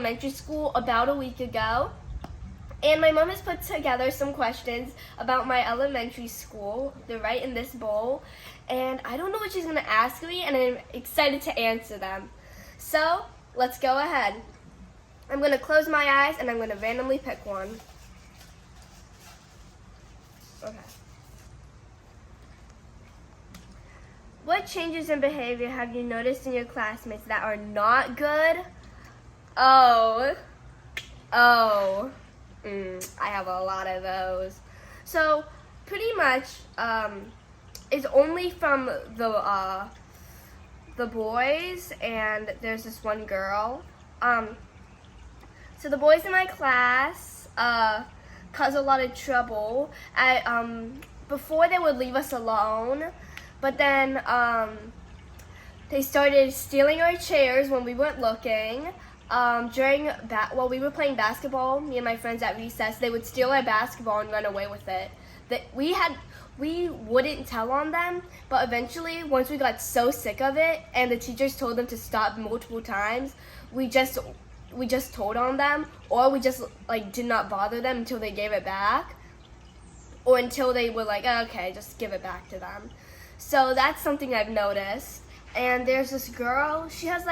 elementary school about a week ago. And my mom has put together some questions about my elementary school. They're right in this bowl. And I don't know what she's going to ask me, and I'm excited to answer them. So, let's go ahead. I'm going to close my eyes, and I'm going to randomly pick one. Okay. What changes in behavior have you noticed in your classmates that are not good? I have a lot of those. So pretty much, it's only from the boys, and there's this one girl. So the boys in my class cause a lot of trouble. Before they would leave us alone, but then they started stealing our chairs when we weren't looking. While we were playing basketball, me and my friends at recess, they would steal our basketball and run away with it. We wouldn't tell on them, but eventually, once we got so sick of it, and the teachers told them to stop multiple times, we just told on them, or we just did not bother them until they gave it back, or until they were like, oh, okay, just give it back to them. So that's something I've noticed. And there's this girl, she has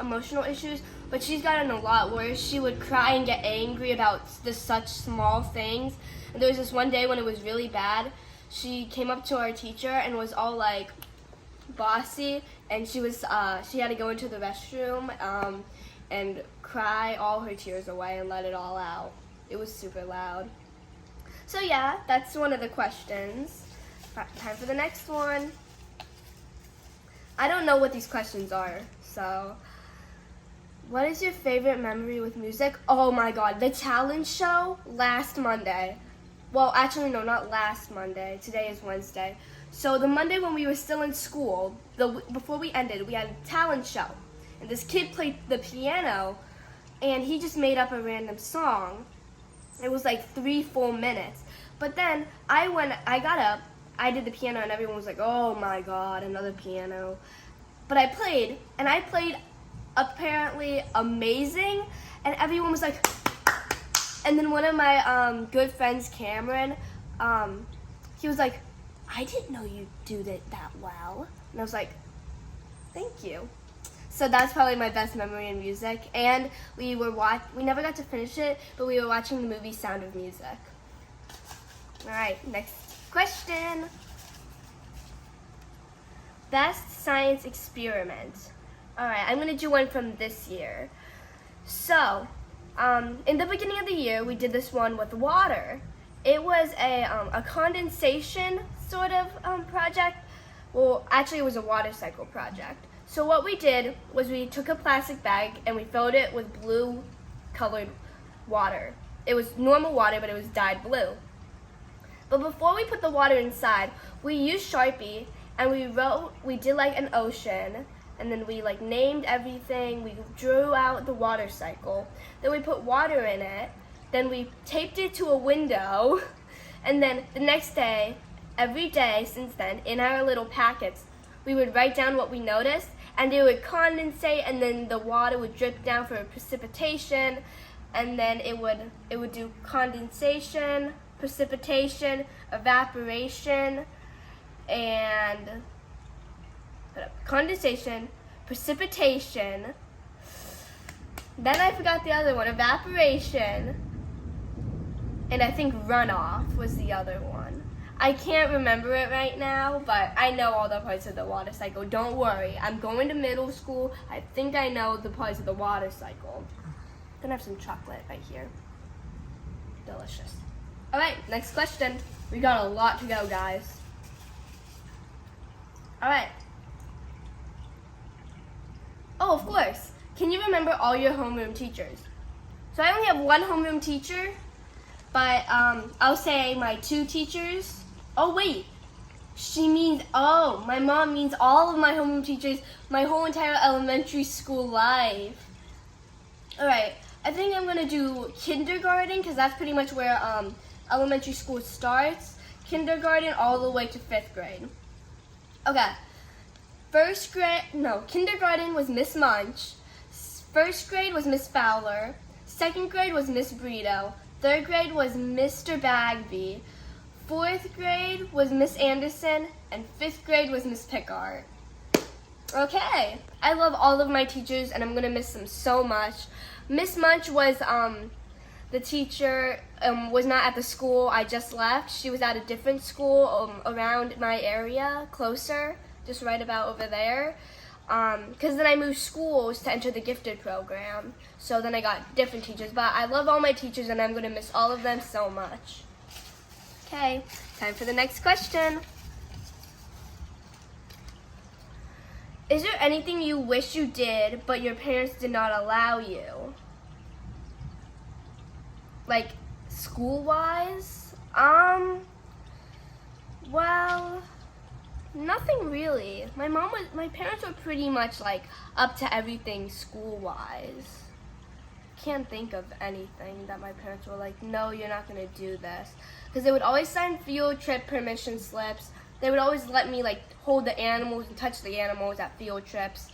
emotional issues, but she's gotten a lot worse. She would cry and get angry about such small things. And there was this one day when it was really bad. She came up to our teacher and was all bossy, and she had to go into the restroom and cry all her tears away and let it all out. It was super loud. So yeah, that's one of the questions. Time for the next one. I don't know what these questions are, so. What is your favorite memory with music? Oh my god, the talent show last Monday. Well, actually, no, not last Monday. Today is Wednesday. So the Monday when we were still in school, before we ended, we had a talent show. And this kid played the piano, and he just made up a random song. It was 3 full minutes. But then I got up, I did the piano, and everyone was like, oh my god, another piano. But I played apparently amazing, and everyone was like, and then one of my good friends, Cameron, he was like, I didn't know you do that well. And I was like, thank you. So that's probably my best memory in music. And we never got to finish it, but we were watching the movie Sound of Music. All right, next question. Best science experiment. All right, I'm gonna do one from this year. So, in the beginning of the year, we did this one with water. It was a condensation sort of project. Well, actually, it was a water cycle project. So what we did was we took a plastic bag and we filled it with blue colored water. It was normal water, but it was dyed blue. But before we put the water inside, we used Sharpie and we did an ocean, and then we named everything. We drew out the water cycle. Then we put water in it. Then we taped it to a window. And then the next day, every day since then, in our little packets, we would write down what we noticed, and it would condensate, and then the water would drip down for precipitation, and then it would do condensation, precipitation, evaporation, and condensation, precipitation, then I forgot the other one, evaporation, and I think runoff was the other one. I can't remember it right now, but I know all the parts of the water cycle. Don't worry, I'm going to middle school. I think I know the parts of the water cycle. I'm gonna have some chocolate right here. Delicious. All right, next question. We got a lot to go, guys. All right. Oh, of course. Can you remember all your homeroom teachers? So I only have one homeroom teacher, but I'll say my 2 teachers. Oh, wait. My mom means all of my homeroom teachers, my whole entire elementary school life. All right. I think I'm going to do kindergarten, because that's pretty much where elementary school starts. Kindergarten all the way to 5th grade. Okay. Kindergarten was Miss Munch. First grade was Miss Fowler. Second grade was Miss Brito. Third grade was Mr. Bagby. Fourth grade was Miss Anderson. And fifth grade was Miss Pickard. Okay, I love all of my teachers and I'm gonna miss them so much. Miss Munch was the teacher, was not at the school I just left. She was at a different school around my area, closer, just right about over there. Because then I moved schools to enter the gifted program. So then I got different teachers. But I love all my teachers and I'm going to miss all of them so much. Okay, time for the next question. Is there anything you wish you did but your parents did not allow you? Like school-wise? Well, nothing really. My parents were pretty much like up to everything school-wise. Can't think of anything that my parents were like, no, you're not gonna do this. Because they would always sign field trip permission slips. They would always let me like hold the animals and touch the animals at field trips.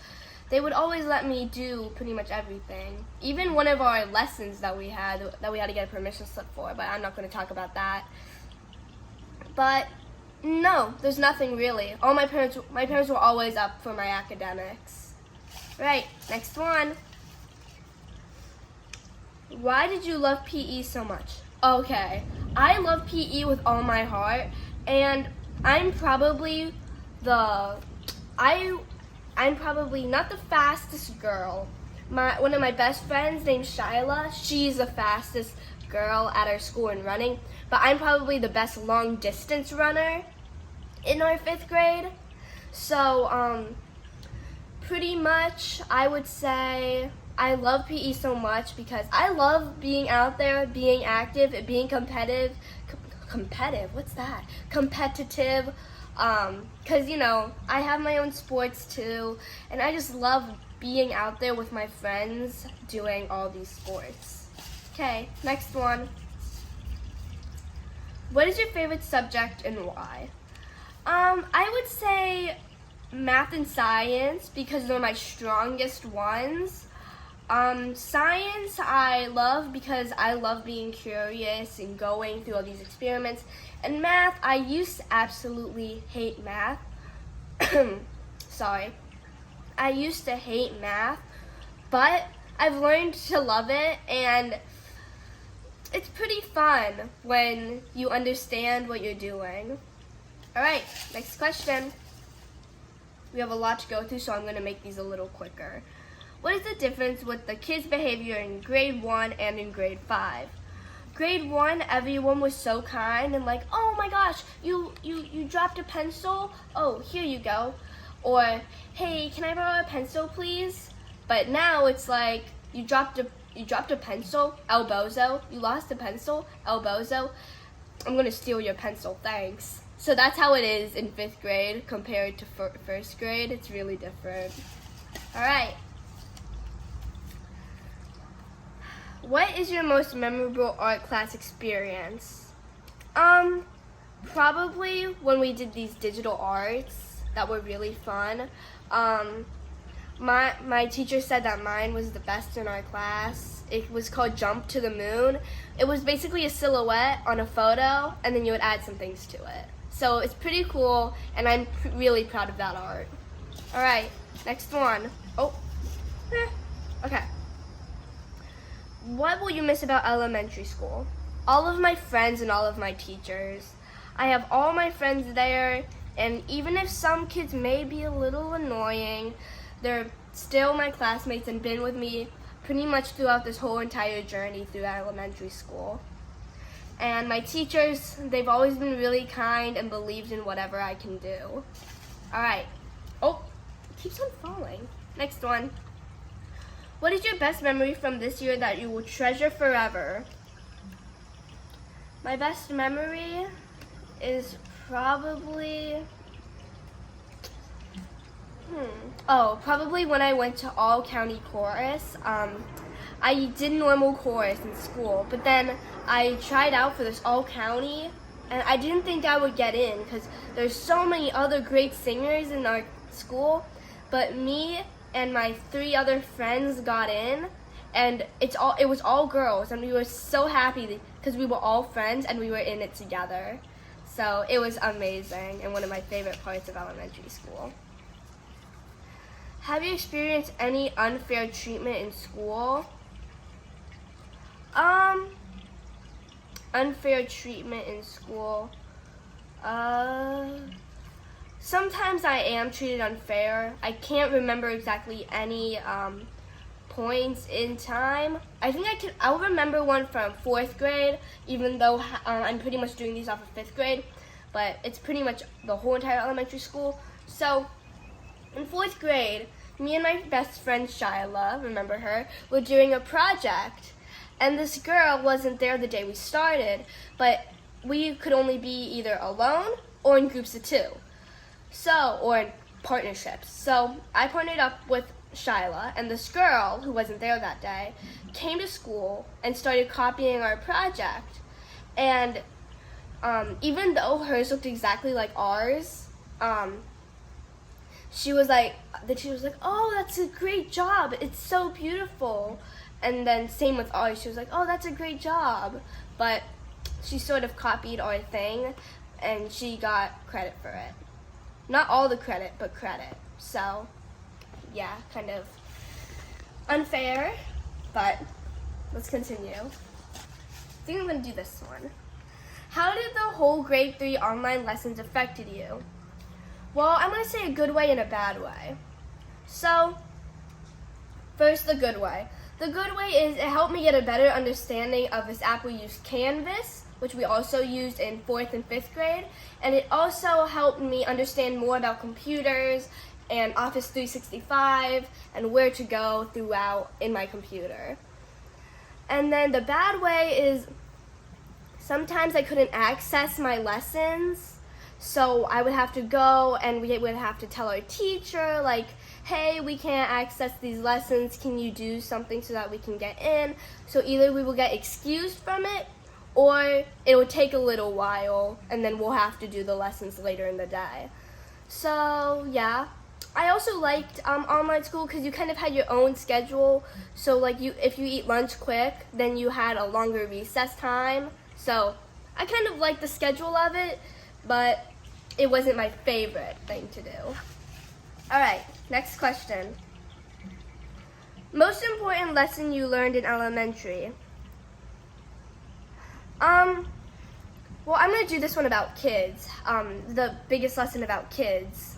They would always let me do pretty much everything. Even one of our lessons that we had to get a permission slip for, but I'm not going to talk about that. But no, there's nothing really. My parents were always up for my academics. Right, next one. Why did you love PE so much? Okay, I love PE with all my heart, and I'm probably not the fastest girl. One of my best friends named Shyla, she's the fastest girl at our school in running, but I'm probably the best long distance runner in our 5th grade. So pretty much I would say I love PE so much because I love being out there, being active, and being competitive. What's that? Competitive. Because, you know, I have my own sports too, and I just love being out there with my friends doing all these sports. Okay, next one. What is your favorite subject and why? I would say math and science because they're my strongest ones. Science I love because I love being curious and going through all these experiments. And math, I used to absolutely hate math. Sorry. I used to hate math, but I've learned to love it, and it's pretty fun when you understand what you're doing. Alright, next question. We have a lot to go through, so I'm going to make these a little quicker. What is the difference with the kids' behavior in grade 1 and in grade 5? Grade 1, everyone was so kind and like, oh my gosh, you dropped a pencil? Oh, here you go. Or, hey, can I borrow a pencil, please? But now it's like, you dropped a pencil, El Bozo. You lost a pencil, El Bozo. I'm gonna steal your pencil, thanks. So that's how it is in 5th grade compared to 1st grade. It's really different. All right. What is your most memorable art class experience? Probably when we did these digital arts that were really fun. My teacher said that mine was the best in our class. It was called Jump to the Moon. It was basically a silhouette on a photo, and then you would add some things to it. So it's pretty cool, and I'm really proud of that art. All right, next one. Okay. What will you miss about elementary school? All of my friends and all of my teachers. I have all my friends there, and even if some kids may be a little annoying, they're still my classmates and been with me pretty much throughout this whole entire journey through elementary school. And my teachers, they've always been really kind and believed in whatever I can do. All right. Oh, it keeps on falling. Next one. What is your best memory from this year that you will treasure forever? My best memory is probably, probably when I went to all county chorus. I did normal chorus in school, but then I tried out for this all county, and I didn't think I would get in because there's so many other great singers in our school, but me and my 3 other friends got in, and it was all girls, and we were so happy because we were all friends and we were in it together. So it was amazing and one of my favorite parts of elementary school. Have you experienced any unfair treatment in school? Unfair treatment in school. Sometimes I am treated unfair. I can't remember exactly any points in time. I think I'll remember one from 4th grade, even though I'm pretty much doing these off of 5th grade, but it's pretty much the whole entire elementary school. So in 4th grade, me and my best friend Shyla, remember her, were doing a project, and this girl wasn't there the day we started, but we could only be either alone or in groups of 2. Or in partnerships. So I partnered up with Shyla, and this girl, who wasn't there that day, came to school and started copying our project. And even though hers looked exactly like ours, she was like, oh, that's a great job. It's so beautiful. And then same with ours. She was like, oh, that's a great job. But she sort of copied our thing, and she got credit for it. Not all the credit, but credit. So, yeah, kind of unfair, but let's continue. I think I'm going to do this one. How did the whole grade 3 online lessons affected you? Well, I'm going to say a good way and a bad way. So, first, the good way. The good way is it helped me get a better understanding of this app we use, Canvas, which we also used in 4th and 5th grade, and it also helped me understand more about computers and Office 365 and where to go throughout in my computer. And then the bad way is sometimes I couldn't access my lessons, so I would have to go and we would have to tell our teacher, like, hey, we can't access these lessons, can you do something so that we can get in? So either we will get excused from it, or it will take a little while, and then we'll have to do the lessons later in the day. So, yeah. I also liked online school because you kind of had your own schedule. So, like, if you eat lunch quick, then you had a longer recess time. So, I kind of liked the schedule of it, but it wasn't my favorite thing to do. All right, next question. Most important lesson you learned in elementary? Well, I'm going to do this one about kids, the biggest lesson about kids.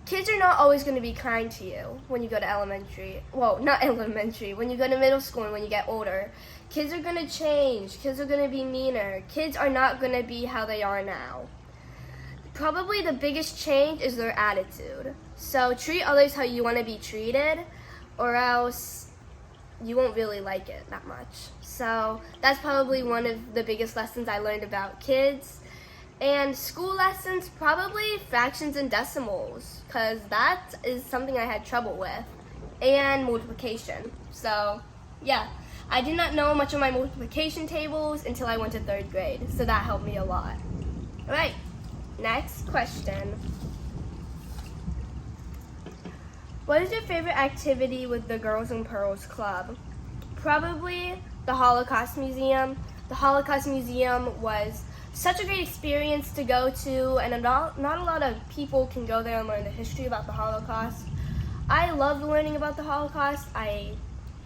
Kids are not always going to be kind to you when you go to elementary. Well, not elementary, when you go to middle school and when you get older. Kids are going to change. Kids are going to be meaner. Kids are not going to be how they are now. Probably the biggest change is their attitude. So treat others how you want to be treated, or else you won't really like it that much. So that's probably one of the biggest lessons I learned about kids. And school lessons, probably fractions and decimals, because that is something I had trouble with, and multiplication. So yeah, I did not know much of my multiplication tables until I went to 3rd grade, so that helped me a lot. All right, next question. What is your favorite activity with the Girls and Pearls Club? Probably the Holocaust Museum. The Holocaust Museum was such a great experience to go to, and not a lot of people can go there and learn the history about the Holocaust. I loved learning about the Holocaust. I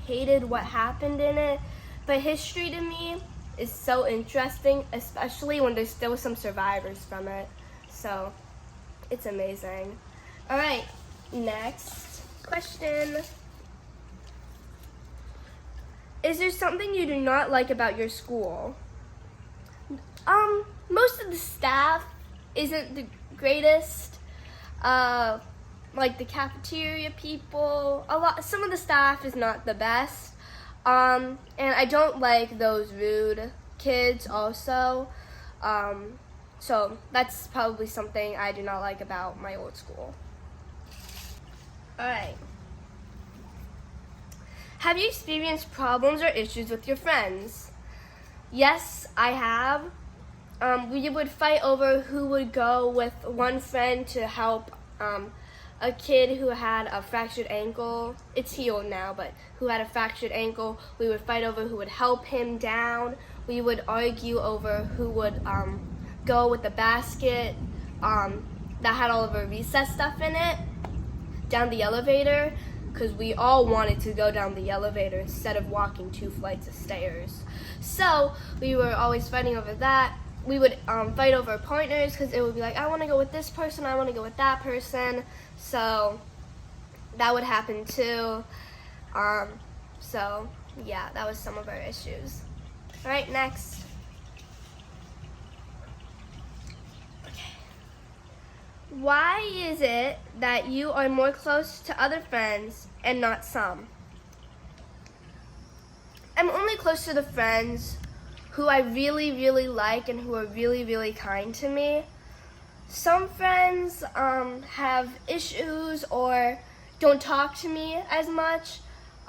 hated what happened in it, but history to me is so interesting, especially when there's still some survivors from it. So it's amazing. All right, next question. Is there something you do not like about your school? Most of the staff isn't the greatest. Like the cafeteria people, some of the staff is not the best. And I don't like those rude kids also. So that's probably something I do not like about my old school. All right. Have you experienced problems or issues with your friends? Yes, I have. We would fight over who would go with one friend to help a kid who had a fractured ankle. It's healed now, but who had a fractured ankle. We would fight over who would help him down. We would argue over who would go with the basket that had all of our recess stuff in it down the elevator, because we all wanted to go down the elevator instead of walking 2 flights of stairs. So we were always fighting over that. We would fight over partners, because it would be like, I want to go with this person, I want to go with that person. So that would happen too. So yeah, that was some of our issues. All right, next. Okay. Why is it that you are more close to other friends and not some? I'm only close to the friends who I really, really like and who are really, really kind to me. Some friends have issues or don't talk to me as much.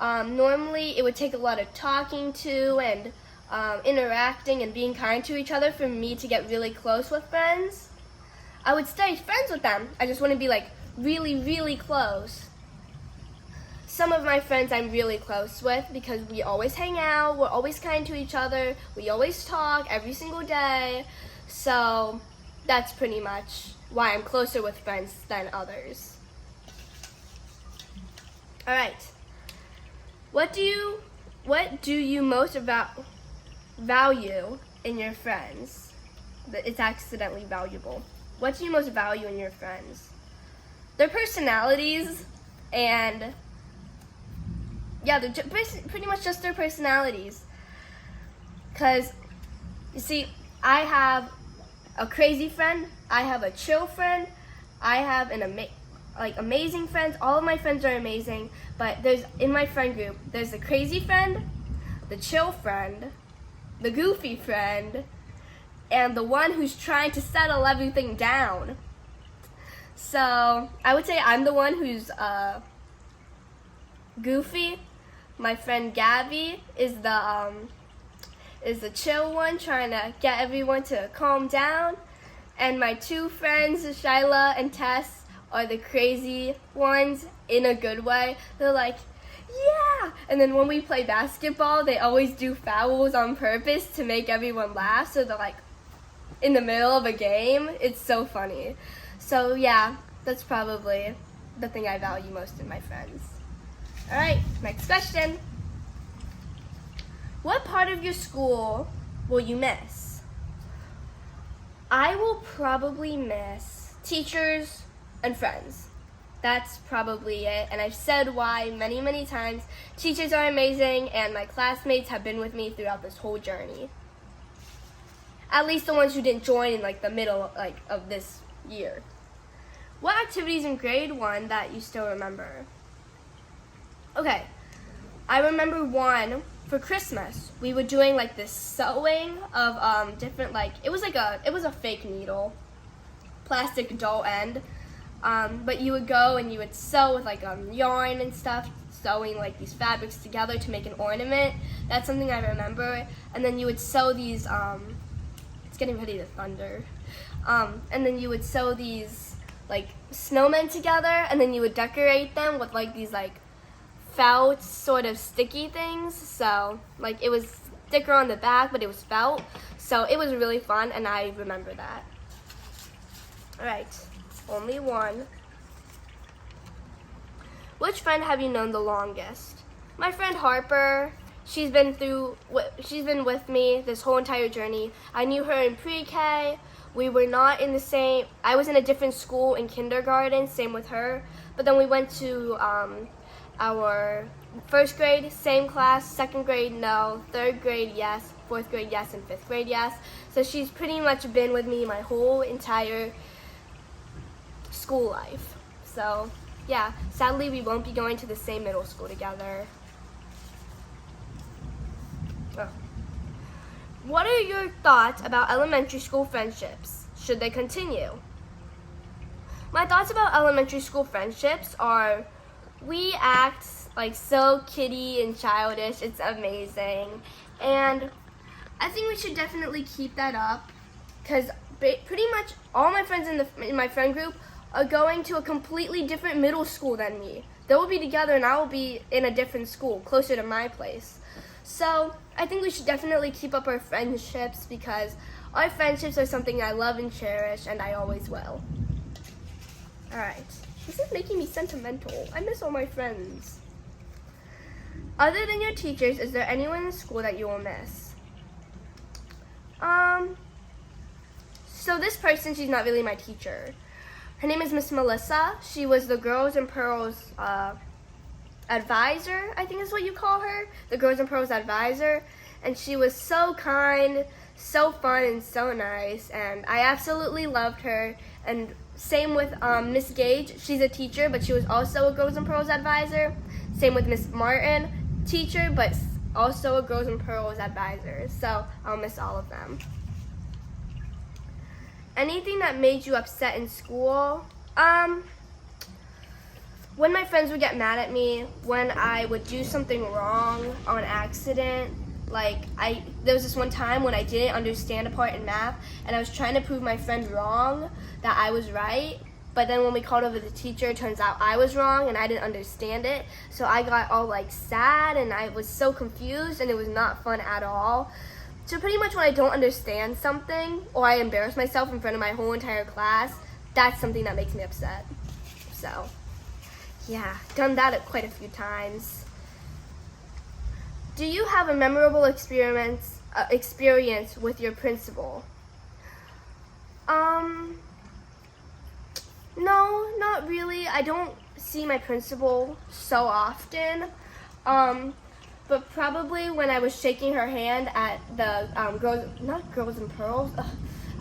Normally, it would take a lot of talking to and interacting and being kind to each other for me to get really close with friends. I would stay friends with them. I just wouldn't be like really, really close. Some of my friends I'm really close with because we always hang out, we're always kind to each other, we always talk every single day. So that's pretty much why I'm closer with friends than others. All right. What do you most value in your friends? It's accidentally valuable. What do you most value in your friends? Their personalities, and yeah, they're pretty much just their personalities. Because, you see, I have a crazy friend, I have a chill friend, I have an amazing friends. All of my friends are amazing, but in my friend group, there's the crazy friend, the chill friend, the goofy friend, and the one who's trying to settle everything down. So I would say I'm the one who's goofy. My friend Gabby is the chill one, trying to get everyone to calm down. And my 2 friends, Shyla and Tess, are the crazy ones in a good way. They're like, yeah! And then when we play basketball, they always do fouls on purpose to make everyone laugh. So they're like in the middle of a game. It's so funny. So yeah, that's probably the thing I value most in my friends. All right, next question. What part of your school will you miss? I will probably miss teachers and friends. That's probably it. And I've said why many, many times. Teachers are amazing, and my classmates have been with me throughout this whole journey. At least the ones who didn't join in the middle of this year. What activities in grade 1 that you still remember? Okay, I remember one for Christmas. We were doing this sewing of different it was a fake needle, plastic dull end. But you would go and you would sew with yarn and stuff, sewing these fabrics together to make an ornament. That's something I remember. And then you would sew these. It's getting ready to thunder. And then you would sew these snowmen together, and then you would decorate them with these felt sort of sticky things. So it was sticker on the back, but it was felt. So it was really fun, and I remember that. All right. Only one. Which friend have you known the longest? My friend Harper. She's been with me this whole entire journey. I knew her in pre-K. We were not in the same. I was in a different school in kindergarten. Same with her. But then we went to our 1st grade, same class. 2nd grade, no. 3rd grade, yes. 4th grade, yes. And 5th grade, yes. So she's pretty much been with me my whole entire school life. So yeah, sadly we won't be going to the same middle school together. Oh. What are your thoughts about elementary school friendships? Should they continue? My thoughts about elementary school friendships are, we act so kiddie and childish. It's amazing. And I think we should definitely keep that up, because pretty much all my friends in my friend group are going to a completely different middle school than me. They will be together and I will be in a different school, closer to my place. So I think we should definitely keep up our friendships because our friendships are something I love and cherish, and I always will. Alright, this is making me sentimental. I miss all my friends. Other than your teachers, is there anyone in school that you will miss? So this person, she's not really my teacher. Her name is Miss Melissa. She was the Girls and Pearls advisor, I think is what you call her. The Girls and Pearls advisor. And she was so kind, so fun, and so nice. And I absolutely loved her. And same with Miss Gage. She's a teacher, but she was also a Girls and Pearls advisor. Same with Miss Martin, teacher, but also a Girls and Pearls advisor. So I'll miss all of them. Anything that made you upset in school? When my friends would get mad at me, when I would do something wrong on accident. There was this one time when I didn't understand a part in math, and I was trying to prove my friend wrong that I was right. But then when we called over the teacher, it turns out I was wrong and I didn't understand it. So I got all sad and I was so confused, and it was not fun at all. So pretty much when I don't understand something or I embarrass myself in front of my whole entire class, that's something that makes me upset. So yeah, done that quite a few times. Do you have a memorable experience with your principal? No, not really. I don't see my principal so often. But probably when I was shaking her hand at the Girls and Pearls,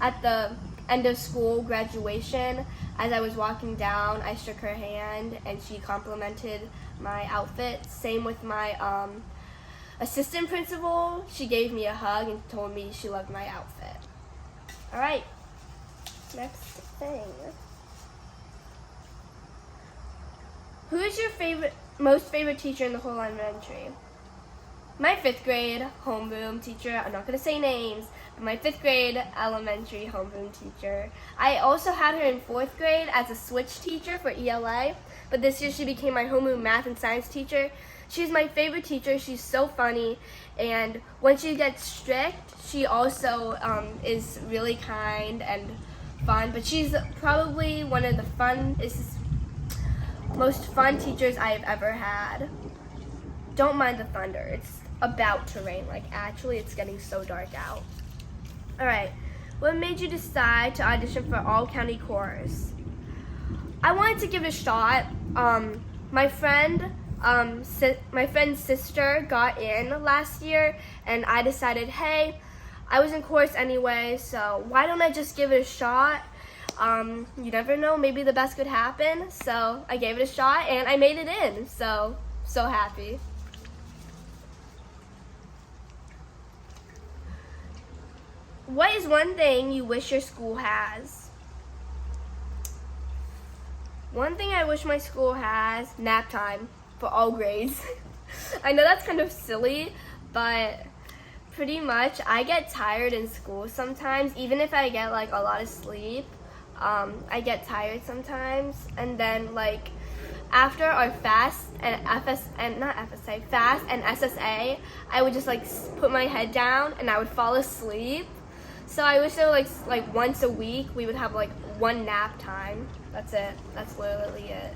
at the end of school graduation, as I was walking down, I shook her hand and she complimented my outfit. Same with my assistant principal. She gave me a hug and told me she loved my outfit. All right, next thing. Who is your most favorite teacher in the whole elementary? My 5th grade homeroom teacher, I'm not going to say names, but my 5th grade elementary homeroom teacher. I also had her in 4th grade as a switch teacher for ELA, but this year she became my homeroom math and science teacher. She's my favorite teacher. She's so funny, and when she gets strict, she also is really kind and fun, but she's probably one of the most fun teachers I have ever had. Don't mind the thunder. It's about to rain. Actually, it's getting so dark out. Alright, what made you decide to audition for All County Chorus? I wanted to give it a shot. My friend's sister got in last year, and I decided, hey, I was in chorus anyway, so why don't I just give it a shot? You never know, maybe the best could happen. So I gave it a shot and I made it in. So happy. What is one thing you wish your school has? One thing I wish my school has, nap time for all grades. I know that's kind of silly, but pretty much I get tired in school sometimes, even if I get a lot of sleep. I get tired sometimes, and then after our fast and fast and SSA, I would just put my head down and I would fall asleep. So I wish there were once a week we would have one nap time. That's it. That's literally it.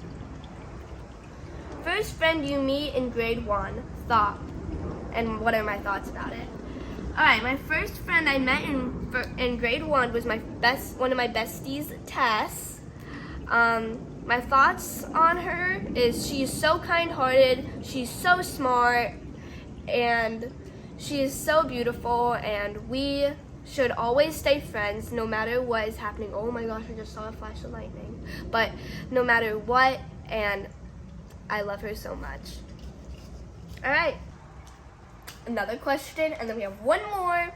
First friend you meet in grade 1, thought, and what are my thoughts about it? Alright, my first friend I met in grade 1 was one of my besties, Tess. My thoughts on her is she is so kind-hearted, she's so smart, and she is so beautiful, and we should always stay friends no matter what is happening. Oh my gosh, I just saw a flash of lightning. But no matter what, and I love her so much. Alright. Another question, and then we have one more,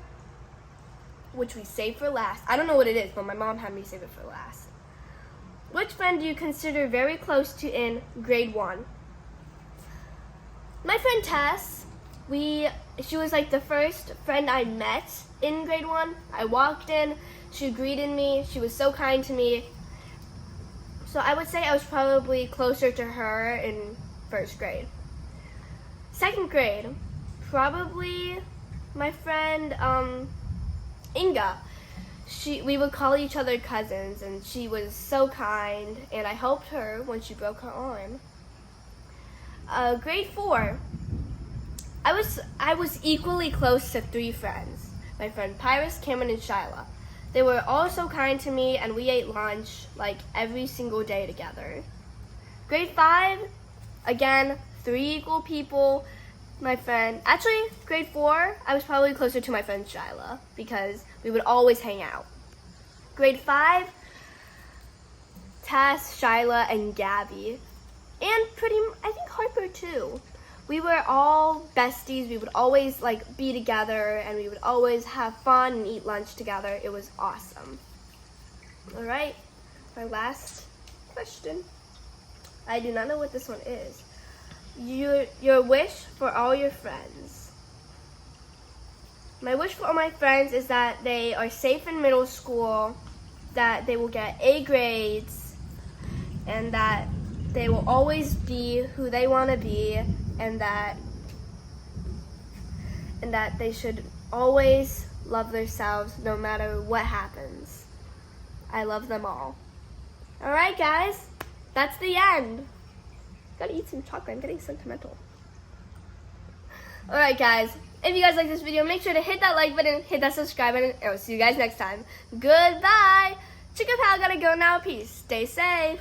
which we saved for last. I don't know what it is, but my mom had me save it for last. Which friend do you consider very close to in grade 1? My friend Tess. She was the first friend I met in grade 1. I walked in, she greeted me, she was so kind to me. So I would say I was probably closer to her in first grade. Second grade, probably my friend Inga. We would call each other cousins, and she was so kind, and I helped her when she broke her arm. Grade 4, I was equally close to 3 friends. My friend Pyrus, Cameron, and Shyla. They were all so kind to me, and we ate lunch like every single day together. Grade 5, again, 3 equal people. Actually, grade 4, I was probably closer to my friend Shyla because we would always hang out. Grade 5, Tess, Shyla, and Gabby. And I think Harper too. We were all besties. We would always be together, and we would always have fun and eat lunch together. It was awesome. All right, my last question. I do not know what this one is. Your wish for all your friends. My wish for all my friends is that they are safe in middle school, that they will get A grades, and that they will always be who they want to be, and that they should always love themselves no matter what happens. I love them all. All right, guys, that's the end. Gotta eat some chocolate. I'm getting sentimental. All right, guys, if you guys like this video, make sure to hit that like button, hit that subscribe button, and we'll see you guys next time. Goodbye. Chica Pal gotta go now. Peace. Stay safe.